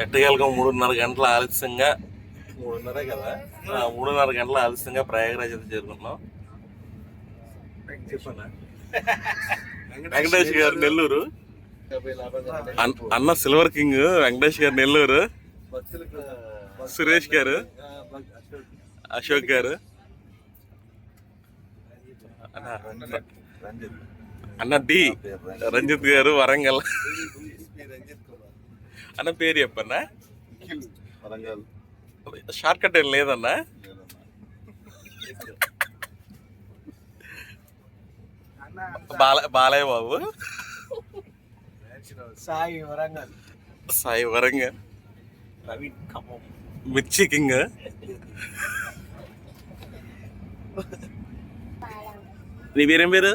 ఎట్టగలగా 3:30 గంటల ఆలస్యంగా 3:30 కదా 3:30 గంటల ఆలస్యంగా ప్రయాగరాజ్ అయితే చేరుకున్నాం. వెంకటేష్ గారు నెల్లూరు, అన్న సిల్వర్ కింగ్ వెంకటేష్ గారు నెల్లూరు, సురేష్ గారు, అశోక్ గారు, అన్న డి రంజిత్ గారు వరంగల్. అన్న పేరు చెప్పన్నా, షార్ట్ కట్ ఏం లేదన్నా. బాలయ్య బాబు, సాయి వరంగల్, మిర్చి కింగ్, నీ పేరేం పేరు?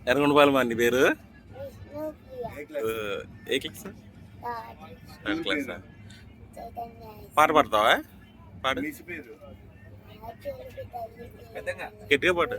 ఎర్రగొండపాలెం. నీ పేరు ఏ క్లాస్? Third class. పాట పాడతావా? పాడు, గట్టిగా పాటు.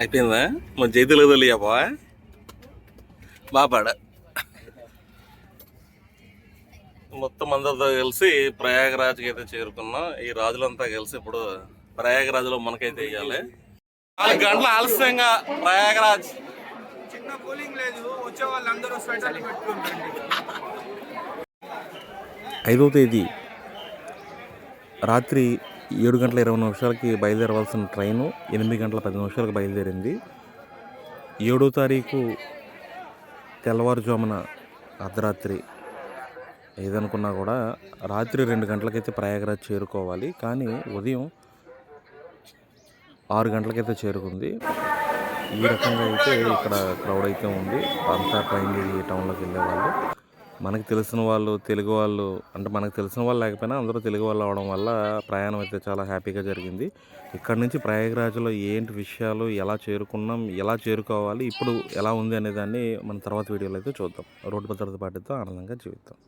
అయిపోయిందా? మన చేతిలో తెలియపా బాగా పాడ. మొత్తం అందరితో కలిసి ప్రయాగరాజ్కి అయితే చేరుకున్నాం. ఈ రాజులంతా కలిసి ఇప్పుడు ప్రయాగరాజ్లో మనకైతే వేయాలి. 4 గంటల ఆలస్యంగా ప్రయాగరాజ్. చిన్న కూలింగ్ లేదు, వచ్చే వాళ్ళందరూ స్వెటర్లు పెట్టుకుంటారు. 5వ తేదీ రాత్రి 7:20 బయలుదేరవలసిన ట్రైను 8:10 బయలుదేరింది. 7వ తారీఖు తెల్లవారుజామున అర్ధరాత్రి ఏదనుకున్నా కూడా రాత్రి 2 గంటలకైతే ప్రయాగరాజ్ చేరుకోవాలి. కానీ ఉదయం 6 గంటలకైతే చేరుకుంది. ఈ రకంగా అయితే ఇక్కడ క్రౌడ్ అయితే ఉంది. అంతా ట్రైన్ దిగి టౌన్లోకి వెళ్ళేవాళ్ళు, మనకు తెలిసిన వాళ్ళు, తెలుగు వాళ్ళు, అంటే మనకు తెలిసిన వాళ్ళు లేకపోయినా అందరూ తెలుగు వాళ్ళు అవడం వల్ల ప్రయాణం అయితే చాలా హ్యాపీగా జరిగింది. ఇక్కడ నుంచి ప్రయాగరాజ్లో ఏంటి విషయాలు, ఎలా చేరుకున్నాం, ఎలా చేరుకోవాలి, ఇప్పుడు ఎలా ఉంది అనే దాన్ని మన తర్వాత వీడియోలో అయితే చూద్దాం. రోడ్డు భద్రత పాటిద్దాం, ఆనందంగా జీవిద్దాం.